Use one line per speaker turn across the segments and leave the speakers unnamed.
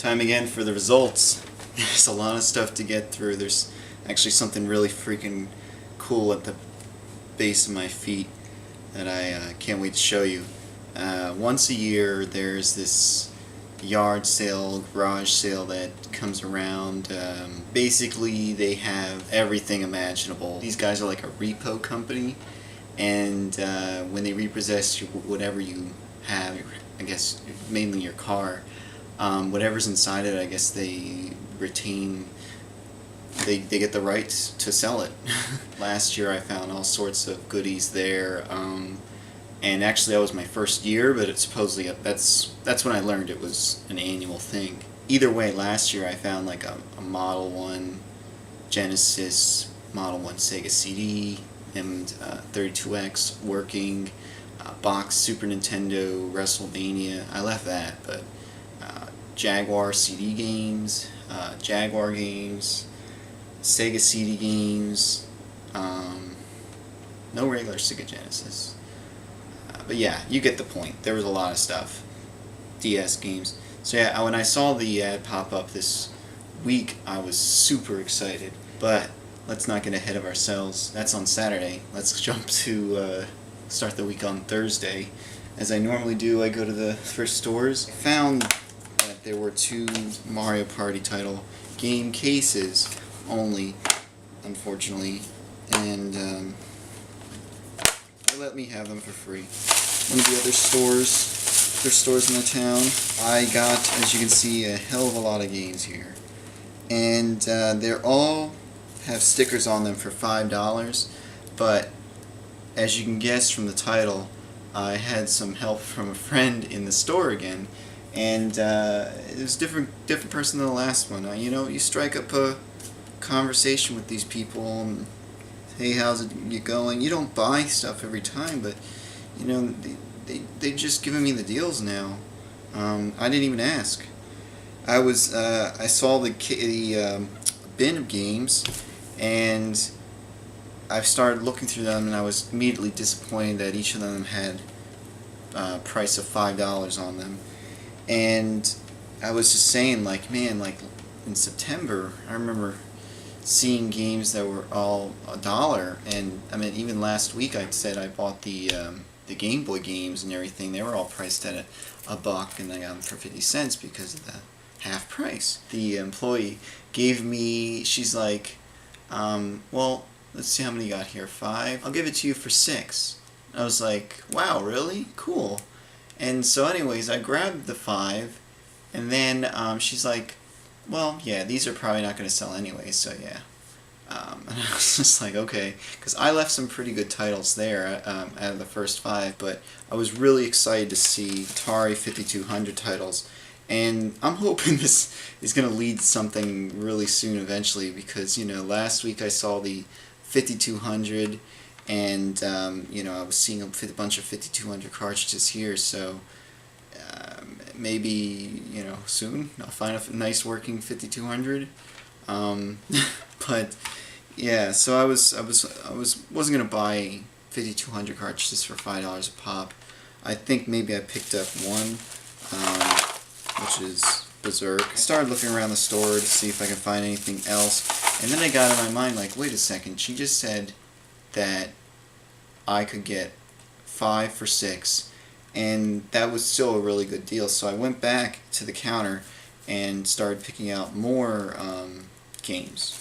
Time again for the results. There's a lot of stuff to get through. There's actually something really freaking cool at the base of my feet that I can't wait to show you. Once a year there's this yard sale, garage sale that comes around. Basically they have everything imaginable. These guys are like a repo company, and when they repossess whatever you have, I guess mainly your car, whatever's inside it, I guess they retain, they get the right to sell it. Last year I found all sorts of goodies there, and actually that was my first year, but it's supposedly, that's when I learned it was an annual thing. Either way, last year I found like a Model 1 Genesis, Model 1 Sega CD, and 32X working, box Super Nintendo WrestleMania. I left that, but Jaguar CD games, Jaguar games, Sega CD games, no regular Sega Genesis. But yeah, you get the point. There was a lot of stuff. DS games. So yeah, when I saw the ad pop up this week, I was super excited. But let's not get ahead of ourselves. That's on Saturday. Let's jump to start the week on Thursday. As I normally do, I go to the thrift stores. I found that there were 2 Mario Party title game cases only, unfortunately, and they let me have them for free. One of the other thrift stores in the town, I got, as you can see, a hell of a lot of games here, and they're all have stickers on them for $5, but as you can guess from the title, I had some help from a friend in the store again, and it was different person than the last one. You know, you strike up a conversation with these people, and hey, how's it going? You don't buy stuff every time, but you know, they just giving me the deals now. I didn't even ask. I saw the bin of games, and I started looking through them, and I was immediately disappointed that each of them had a price of $5 on them. And I was just saying, like, man, like in September, I remember seeing games that were all $1, and I mean, even last week I said I bought the Game Boy games and everything. They were all priced at $1, and I got them for 50 cents because of the half price. The employee gave me, she's like, well, let's see how many you got here. 5? I'll give it to you for 6. I was like, wow, really? Cool. And so anyways, I grabbed the 5, and then she's like, well, yeah, these are probably not going to sell anyway, so yeah. And I was just like, okay, because I left some pretty good titles there out of the first 5, but I was really excited to see Atari 5200 titles, and I'm hoping this is going to lead to something really soon eventually, because, you know, last week I saw the 5200, and, you know, I was seeing a bunch of 5200 cartridges here, so maybe, you know, soon I'll find a nice working 5200. But yeah, so I wasn't gonna buy 5200 cartridges for $5 a pop. I think maybe I picked up one, which is Berserk. I started looking around the store to see if I could find anything else, and then I got in my mind, like, wait a second, she just said that I could get 5 for 6, and that was still a really good deal. So I went back to the counter and started picking out more games.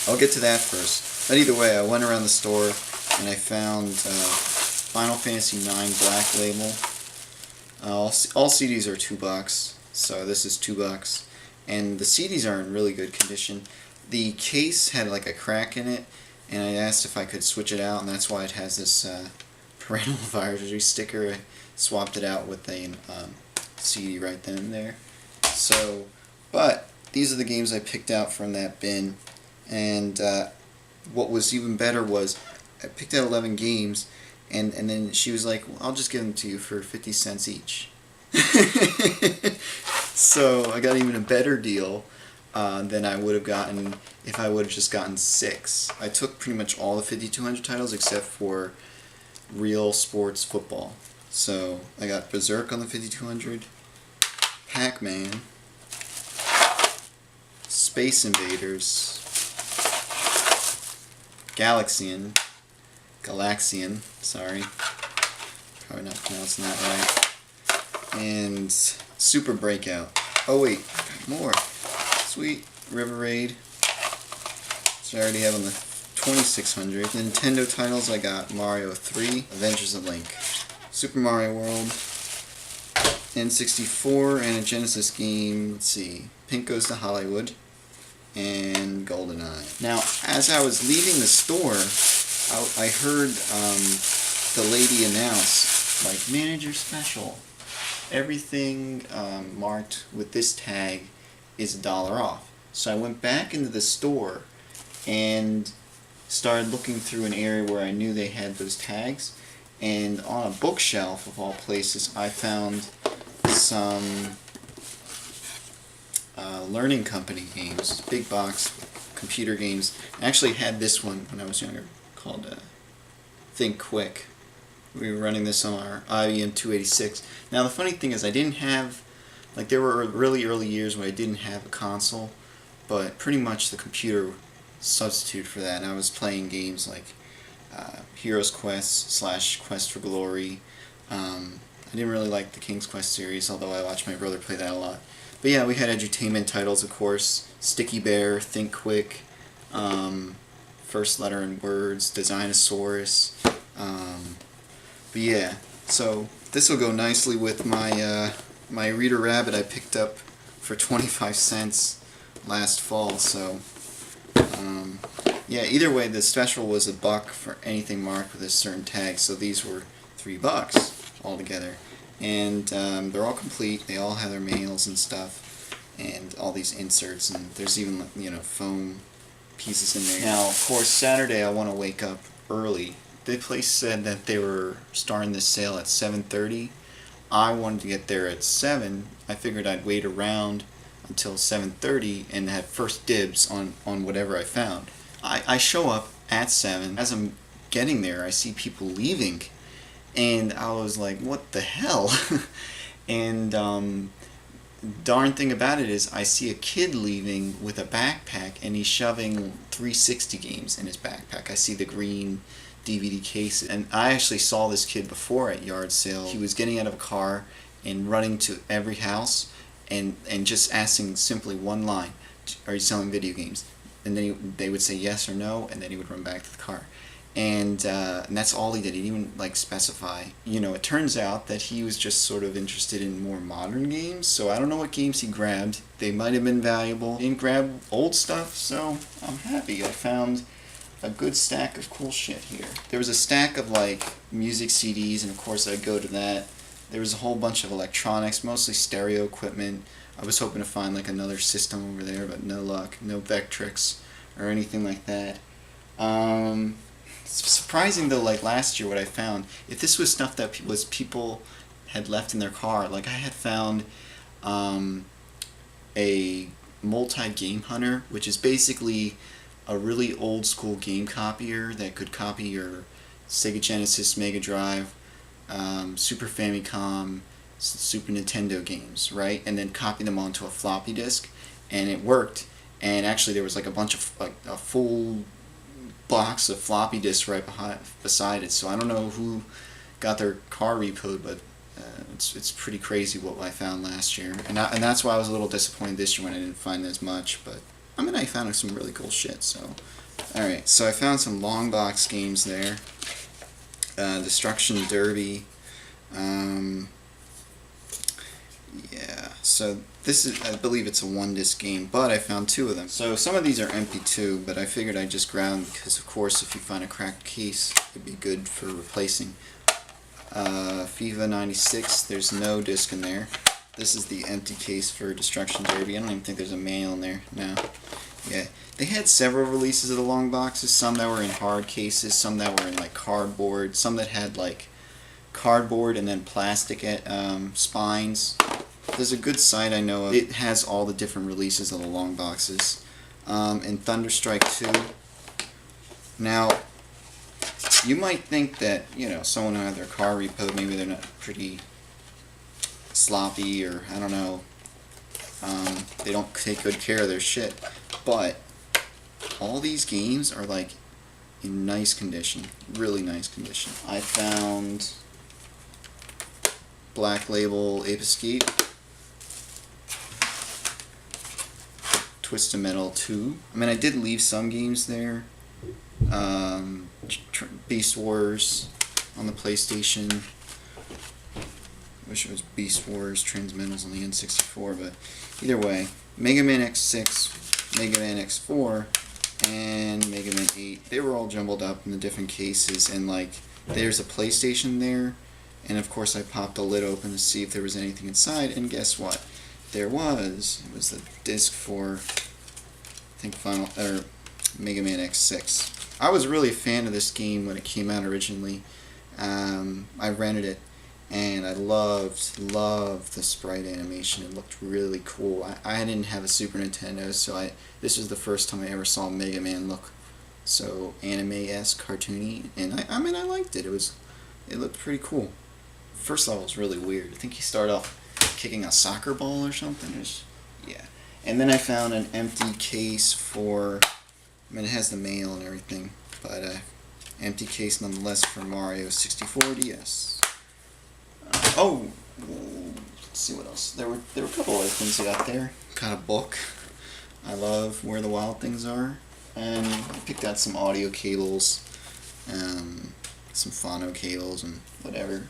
I'll get to that first. But either way, I went around the store and I found Final Fantasy IX Black Label. All CDs are $2, so this is $2, and the CDs are in really good condition. The case had like a crack in it, and I asked if I could switch it out, and that's why it has this parental advisory sticker. I swapped it out with a CD right then and there. So, but these are the games I picked out from that bin, and what was even better was I picked out 11 games, and then she was like, well, I'll just give them to you for 50 cents each. So I got even a better deal than I would have gotten if I would have just gotten 6. I took pretty much all the 5200 titles except for Real Sports Football. So I got Berserk on the 5200, Pac-Man, Space Invaders, Galaxian, sorry, probably not pronouncing that right, and Super Breakout. Oh wait, got more. Sweet, River Raid, which I already have on the 2600. Nintendo titles, I got Mario 3, Adventures of Link, Super Mario World, N64, and a Genesis game, let's see, Pink Goes to Hollywood, and GoldenEye. Now, as I was leaving the store, I heard the lady announce, like, manager special. Everything marked with this tag is $1 off. So I went back into the store and started looking through an area where I knew they had those tags, and on a bookshelf of all places I found some Learning Company games, big box computer games. I actually had this one when I was younger called Think Quick. We were running this on our IBM 286. Now the funny thing is I didn't have, like, there were really early years where I didn't have a console, but pretty much the computer substitute for that, and I was playing games like Heroes Quest / Quest for Glory. I didn't really like the King's Quest series, although I watched my brother play that a lot. But yeah, we had edutainment titles, of course. Sticky Bear, Think Quick, First Letter in Words, Designosaurus. But yeah, so this will go nicely with my my Reader Rabbit I picked up for 25 cents last fall. So yeah, either way, the special was $1 for anything marked with a certain tag, so these were $3 altogether. And they're all complete. They all have their manuals and stuff, and all these inserts, and there's even, you know, foam pieces in there. Now, of course, Saturday I want to wake up early. The place said that they were starting this sale at 7:30. I wanted to get there at 7. I figured I'd wait around until 7:30 and have first dibs on whatever I found. I show up at 7. As I'm getting there, I see people leaving, and I was like, what the hell? And darn thing about it is I see a kid leaving with a backpack, and he's shoving 360 games in his backpack. I see the green DVD case, and I actually saw this kid before at yard sale. He was getting out of a car and running to every house and just asking simply one line, are you selling video games? And then they would say yes or no, and then he would run back to the car. And that's all he did. He didn't even, like, specify. You know, it turns out that he was just sort of interested in more modern games, so I don't know what games he grabbed. They might have been valuable. He didn't grab old stuff, so I'm happy. I found a good stack of cool shit here. There was a stack of, like, music CDs, and of course I'd go to that. There was a whole bunch of electronics, mostly stereo equipment. I was hoping to find, like, another system over there, but no luck. No Vectrix or anything like that. It's surprising though, like last year what I found, if this was stuff that people had left in their car, like I had found a multi-game hunter, which is basically a really old school game copier that could copy your Sega Genesis, Mega Drive, Super Famicom, Super Nintendo games, right? And then copy them onto a floppy disk, and it worked. And actually there was like a bunch of, like, a full box of floppy disks right beside it. So I don't know who got their car repoed, but it's pretty crazy what I found last year. And that's why I was a little disappointed this year when I didn't find as much. But I mean, I found some really cool shit. So alright, so I found some long box games there. Destruction Derby. Yeah, so this is, I believe it's a 1-disc game, but I found 2 of them. So some of these are empty too, but I figured I'd just grab them because, of course, if you find a cracked case, it'd be good for replacing. FIFA 96, there's no disc in there. This is the empty case for Destruction Derby. I don't even think there's a manual in there. No. Yeah, they had several releases of the long boxes, some that were in hard cases, some that were in, like, cardboard, some that had, like, cardboard and then plastic spines. There's a good site I know of. It has all the different releases of the long boxes. And Thunderstrike 2. Now, you might think that, you know, someone who had their car repoed, maybe they're not pretty sloppy, or I don't know, They don't take good care of their shit. But all these games are like in nice condition, really nice condition. I found Black Label Ape Escape, Twisted Metal 2. I mean, I did leave some games there. Beast Wars on the PlayStation. Wish it was Beast Wars Transmetals on the N64, but either way, Mega Man X6, Mega Man X4, and Mega Man 8. They were all jumbled up in the different cases, and like, there's a PlayStation there, and of course I popped the lid open to see if there was anything inside, and guess what? There was. It was the disc for, I think, Mega Man X6. I was really a fan of this game when it came out originally. I rented it, and I loved the sprite animation. It looked really cool. I didn't have a Super Nintendo, so this was the first time I ever saw Mega Man look so anime-esque, cartoony, and I mean, I liked it. It looked pretty cool. First level was really weird. I think he started off kicking a soccer ball or something. Yeah. And then I found an empty case for, I mean, it has the mail and everything, but empty case nonetheless for Mario 64 DS. Let's see what else. There were a couple other things I got there. Got a book. I love Where the Wild Things Are, and I picked out some audio cables, some phono cables and whatever,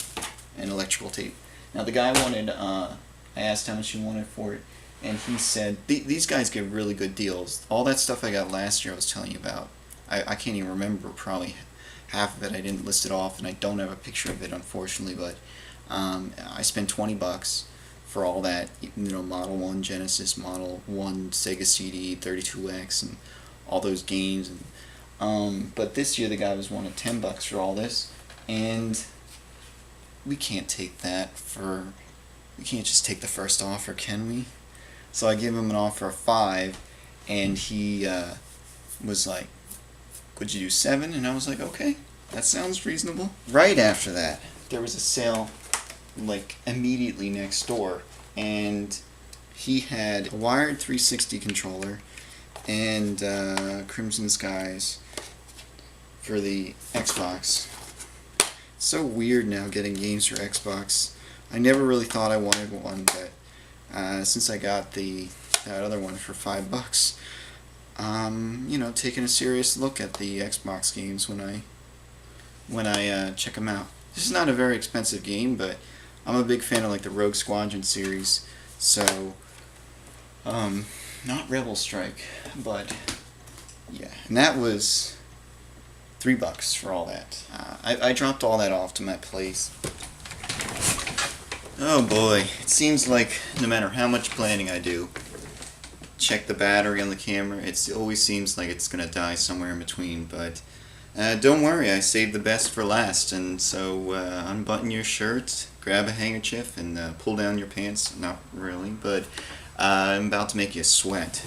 and electrical tape. Now the guy wanted, I asked how much he wanted for it, and he said, these guys give really good deals. All that stuff I got last year I was telling you about, I can't even remember probably half of it. I didn't list it off, and I don't have a picture of it, unfortunately, but I spent $20 for all that, Model 1 Genesis, Model 1 Sega CD, 32X, and all those games. And, but this year the guy was wanting $10 for all this, and we can't take that we can't just take the first offer, can we? So I gave him an offer of $5, and he was like, "Could you do $7?" And I was like, "Okay, that sounds reasonable." Right after that, there was a sale, like, immediately next door, and he had a wired 360 controller and Crimson Skies for the Xbox. It's so weird now getting games for Xbox. I never really thought I wanted one, but since I got that other one for $5, taking a serious look at the Xbox games when I check them out. This is not a very expensive game, but I'm a big fan of like the Rogue Squadron series, so not Rebel Strike, but yeah, and that was $3 for all that. I dropped all that off to my place. Oh boy, it seems like no matter how much planning I do, check the battery on the camera, it always seems like it's gonna die somewhere in between, but don't worry, I saved the best for last, and so unbutton your shirt, grab a handkerchief, and pull down your pants. Not really, but I'm about to make you sweat.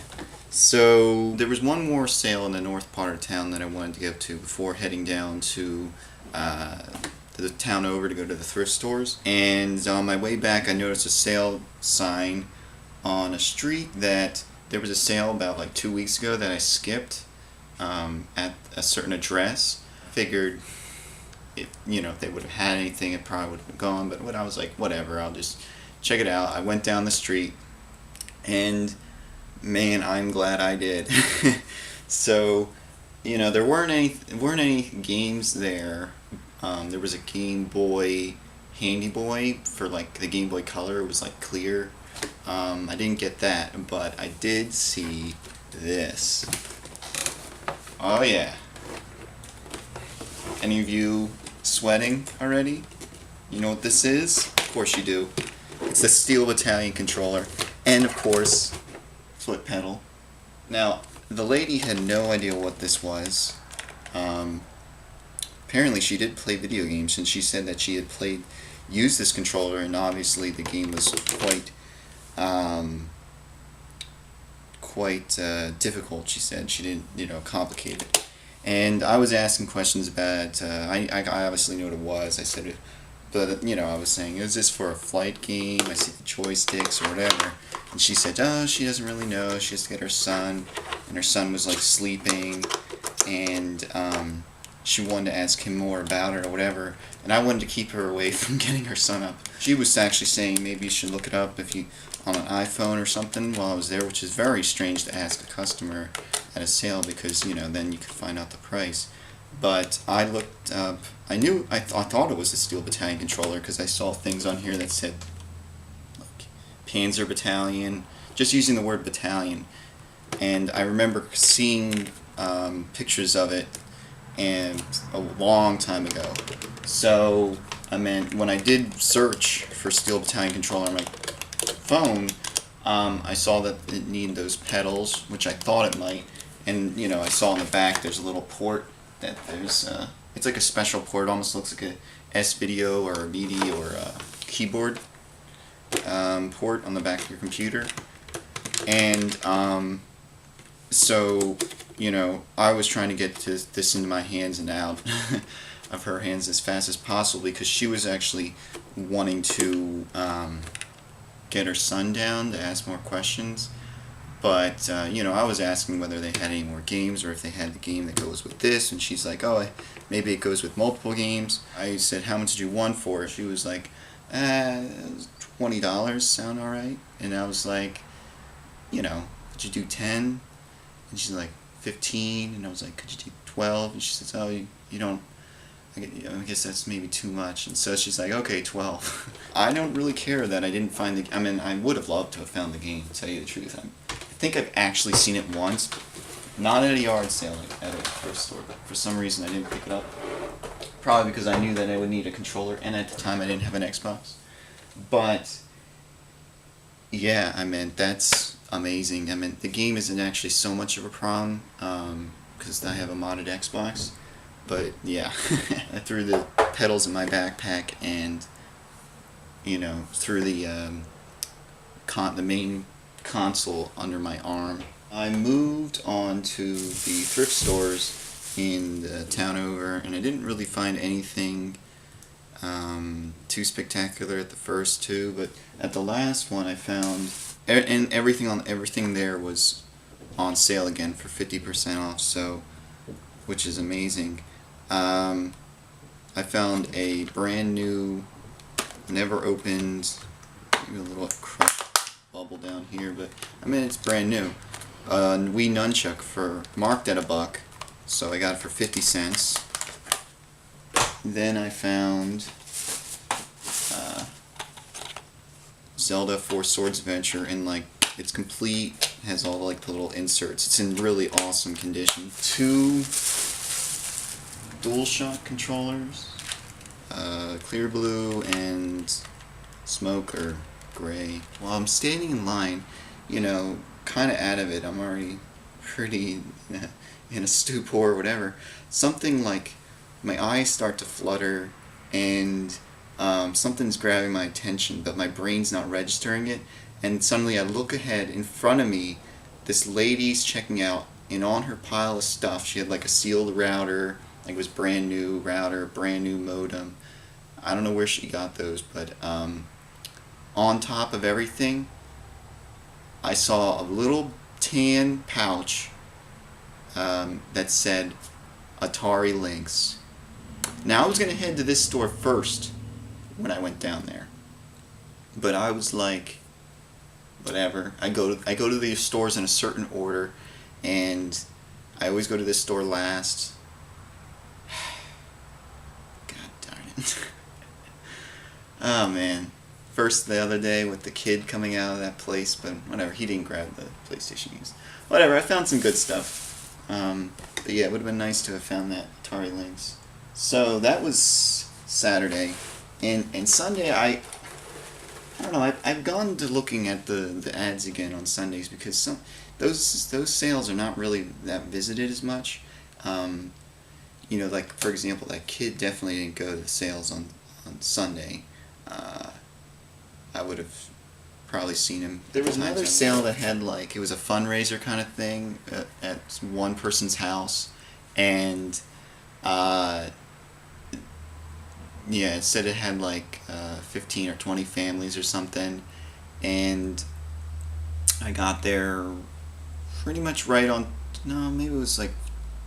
So there was one more sale in the north part of town that I wanted to go to before heading down to the town over to go to the thrift stores, and on my way back I noticed a sale sign on a street that there was a sale about like 2 weeks ago that I skipped at a certain address. Figured if they would have had anything, it probably would have been gone, but I was like, whatever, I'll just check it out. I went down the street, and man, I'm glad I did. So there weren't any games there. There was a Game Boy Handy Boy for like the Game Boy Color. It was like clear. I didn't get that, but I did see this. Oh yeah. Any of you sweating already? You know what this is? Of course you do. It's the Steel Battalion controller, and of course, flip pedal. Now, the lady had no idea what this was. Apparently she did play video games, and she said that she had used this controller, and obviously the game was quite difficult. She said she didn't, complicated. And I was asking questions about it. I obviously knew what it was. I said, But, you know, I was saying, is this for a flight game? I see the joysticks or whatever. And she said, oh, she doesn't really know. She has to get her son. And her son was, like, sleeping. And she wanted to ask him more about it or whatever. And I wanted to keep her away from getting her son up. She was actually saying maybe you should look it up if you on an iPhone or something while I was there, which is very strange to ask a customer at a sale because, you know, then you could find out the price. But I looked up, I thought it was a Steel Battalion controller because I saw things on here that said like Panzer Battalion, just using the word battalion. And I remember seeing pictures of it and a long time ago. So, I mean, when I did search for Steel Battalion controller on my phone, I saw that it needed those pedals, which I thought it might. And, you know, I saw in the back there's a little port that there's, it's like a special port, almost looks like a S-video or a MIDI or a keyboard port on the back of your computer. And so, you know, I was trying to get this into my hands and out of her hands as fast as possible because she was actually wanting to get her son down to ask more questions. But, you know, I was asking whether they had any more games or if they had the game that goes with this. And she's like, oh, maybe it goes with multiple games. I said, how much did you want for it? She was like, $20 sound alright? And I was like, you know, could you do 10? And she's like, 15? And I was like, could you do 12? And she says, oh, you don't, I guess that's maybe too much. And so she's like, okay, 12. I don't really care that I didn't find the, I mean, I would have loved to have found the game, to tell you the truth. I think I've actually seen it once, not at a yard sale at a thrift store, but for some reason I didn't pick it up. Probably because I knew that I would need a controller, and at the time I didn't have an Xbox. But, yeah, I mean, that's amazing. I mean, the game isn't actually so much of a problem, because I have a modded Xbox. But, yeah, I threw the pedals in my backpack and, you know, threw the main console under my arm. I moved on to the thrift stores in the town over, and I didn't really find anything too spectacular at the first two, but at the last one I found, and everything there was on sale again for 50% off, so, which is amazing. I found a brand new, never opened, maybe a little crushed bubble down here, but I mean it's brand new. Wii nunchuck marked at $1, so I got it for 50 cents. Then I found Zelda 4 Swords Adventure, and like it's complete, has all like the little inserts. It's in really awesome condition. 2 DualShock controllers, clear blue and smoke or gray. While I'm standing in line, you know, kind of out of it, I'm already pretty in a stupor or whatever. Something like my eyes start to flutter and something's grabbing my attention, but my brain's not registering it. And suddenly I look ahead, in front of me, this lady's checking out, and on her pile of stuff, she had like a sealed router, like it was brand new router, brand new modem. I don't know where she got those, but on top of everything, I saw a little tan pouch that said Atari Lynx. Now I was going to head to this store first when I went down there, but I was like, whatever. I go to the stores in a certain order, and I always go to this store last. God darn it. Oh man. First the other day with the kid coming out of that place, but whatever, he didn't grab the PlayStation games. Whatever, I found some good stuff. But yeah, it would have been nice to have found that Atari Lynx. So that was Saturday. And Sunday, I don't know, I've gone to looking at the ads again on Sundays because those sales are not really that visited as much. You know, like for example, that kid definitely didn't go to the sales on Sunday. I would have probably seen him. There was another sale that had like, it was a fundraiser kind of thing at one person's house, and yeah, it said it had like 15 or 20 families or something, and I got there pretty much right on. No, maybe it was like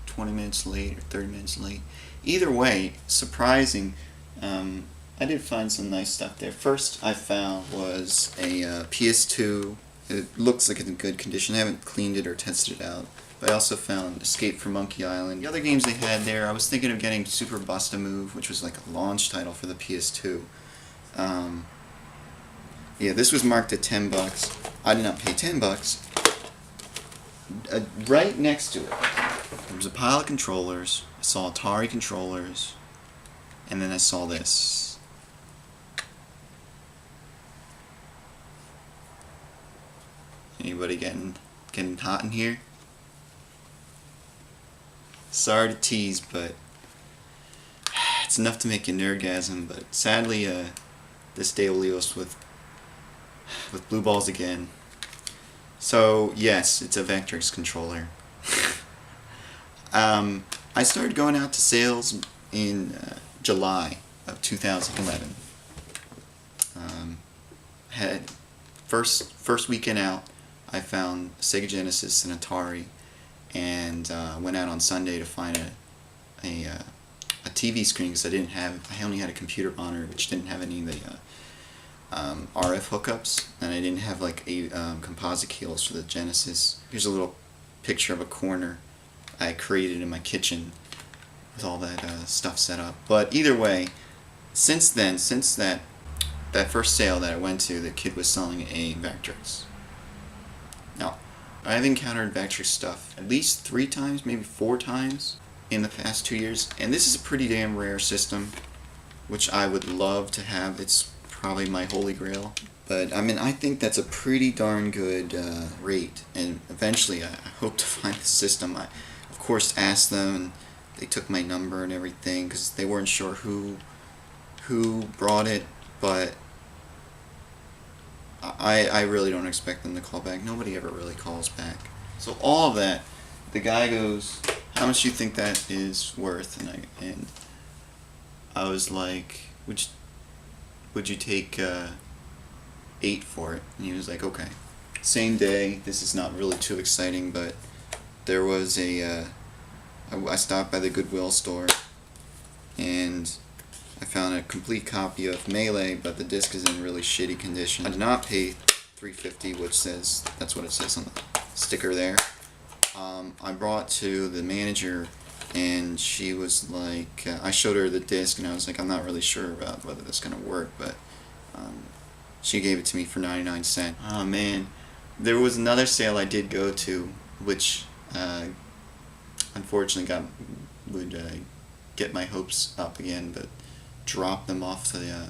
20 minutes late or 30 minutes late. Either way, surprising. I did find some nice stuff there. First I found was a PS2. It looks like it's in good condition. I haven't cleaned it or tested it out. But I also found Escape from Monkey Island. The other games they had there, I was thinking of getting Super Bust-a-Move, which was like a launch title for the PS2. Yeah, this was marked at $10. I did not pay $10. Right next to it, there was a pile of controllers. I saw Atari controllers, and then I saw this. Anybody getting hot in here? Sorry to tease, but it's enough to make you nerdgasm. But sadly, this day will leave us with blue balls again. So yes, it's a Vectrex controller. I started going out to sales in July of 2011. Had first weekend out, I found Sega Genesis and Atari, and went out on Sunday to find a TV screen because I only had a computer monitor which didn't have any of the RF hookups, and I didn't have like a composite cables for the Genesis. Here's a little picture of a corner I created in my kitchen with all that stuff set up. But either way, since that first sale that I went to, the kid was selling a Vectrex. Now, I've encountered Vectrex stuff at least 3 times, maybe 4 times in the past 2 years, and this is a pretty damn rare system, which I would love to have. It's probably my holy grail. But I mean, I think that's a pretty darn good rate, and eventually I hope to find the system. I, of course, asked them, and they took my number and everything because they weren't sure who brought it, but I really don't expect them to call back. Nobody ever really calls back. So all of that, the guy goes, "How much do you think that is worth?" And I was like, "Would you take 8 for it?" And he was like, "Okay." Same day. This is not really too exciting, but there was I stopped by the Goodwill store, and I found a complete copy of Melee, but the disc is in really shitty condition. I did not pay $350, which that's what it says on the sticker there. I brought to the manager, and she was like, I showed her the disc, and I was like, I'm not really sure about whether this is going to work, but she gave it to me for 99 cents. Oh man, there was another sale I did go to, which unfortunately would get my hopes up again, but drop them off to the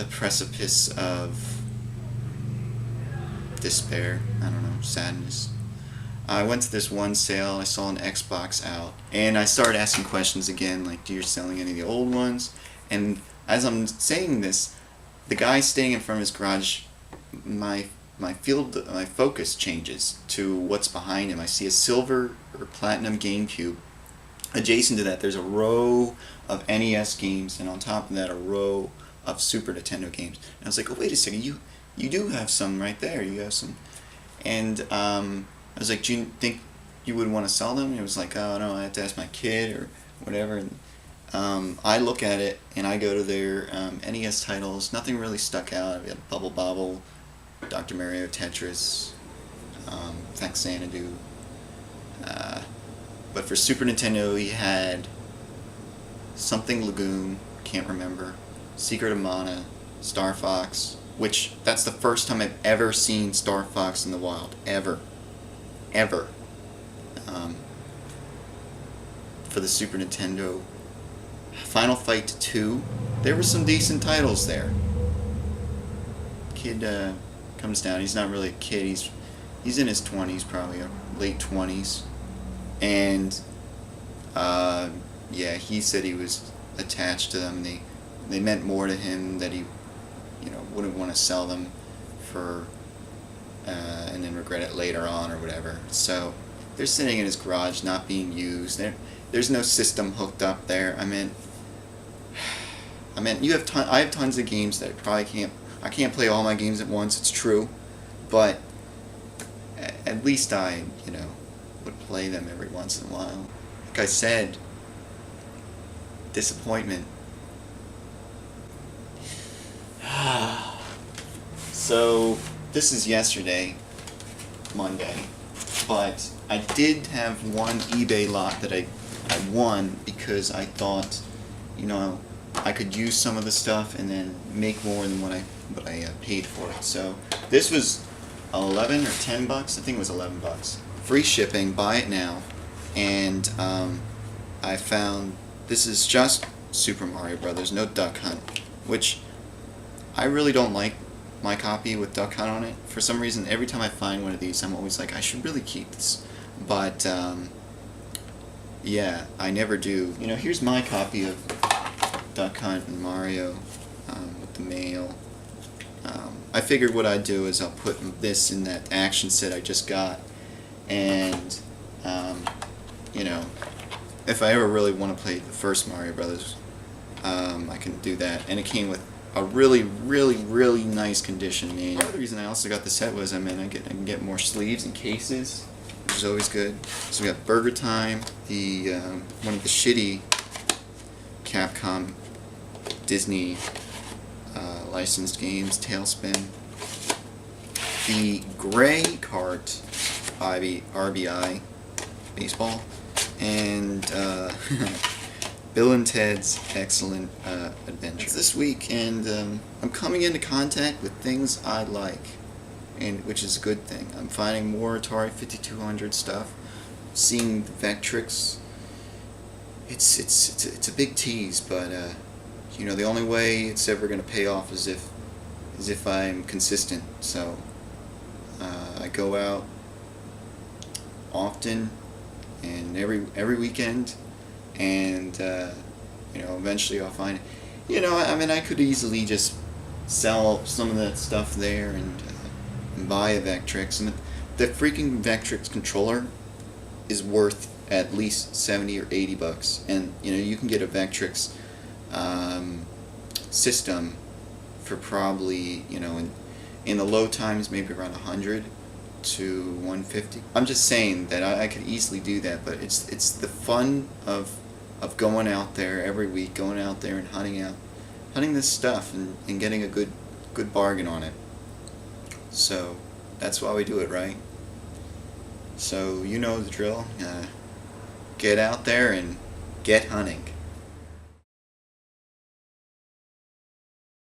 precipice of despair. I don't know, sadness. I went to this one sale, I saw an Xbox out, and I started asking questions again, like, "Do you selling any of the old ones?" And as I'm saying this, the guy standing in front of his garage, my focus changes to what's behind him. I see a silver or platinum GameCube. Adjacent to that, there's a row of NES games, and on top of that, a row of Super Nintendo games. And I was like, "Oh, wait a second, you do have some right there. You have some." And I was like, "Do you think you would want to sell them?" And it was like, "Oh no, I have to ask my kid or whatever." And I look at it, and I go to their NES titles. Nothing really stuck out. We had Bubble Bobble, Dr. Mario, Tetris, Thanks Xanadu. But for Super Nintendo, he had something Lagoon, can't remember, Secret of Mana, Star Fox, which that's the first time I've ever seen Star Fox in the wild, ever. For the Super Nintendo, Final Fight 2, there were some decent titles there. Kid comes down, he's not really a kid, he's in his 20s probably, or late 20s. And yeah, he said he was attached to them. They meant more to him, that he, wouldn't want to sell them for and then regret it later on or whatever. So they're sitting in his garage, not being used. There's no system hooked up there. I mean, I have tons of games that I can't play all my games at once. It's true, but at least I, would play them every once in a while. Like I said, disappointment. So this is yesterday, Monday, but I did have one eBay lot that I won because I thought, I could use some of the stuff and then make more than what I paid for it. So this was 11 or 10 bucks. I think it was 11 bucks. Free shipping. Buy it now. And I found this is just Super Mario Brothers, no Duck Hunt, which I really don't like my copy with Duck Hunt on it. For some reason, every time I find one of these, I'm always like, I should really keep this. But yeah, I never do. Here's my copy of Duck Hunt and Mario with the mail. I figured what I'd do is I'll put this in that action set I just got, and if I ever really want to play the first Mario Brothers, I can do that. And it came with a really, really, really nice condition manual. Part of the reason I also got the set was I can get more sleeves and cases, which is always good. So we got Burger Time, the one of the shitty Capcom Disney licensed games, Tailspin, the Gray Kart RBI baseball, and Bill and Ted's Excellent Adventure. It's this week, and I'm coming into contact with things I like, and which is a good thing. I'm finding more Atari 5200 stuff, seeing the Vectrix. It's a big tease, but the only way it's ever going to pay off is if I'm consistent. So I go out often and every weekend, and eventually I'll find it. I could easily just sell some of that stuff there and buy a Vectrix. And the freaking Vectrix controller is worth at least 70 or 80 bucks, and you can get a Vectrix system for probably in the low times maybe around 100 to 150. I'm just saying that I could easily do that, but it's the fun of going out there every week, going out there and hunting this stuff and getting a good bargain on it. So that's why we do it, right? So you know the drill. Get out there and get hunting.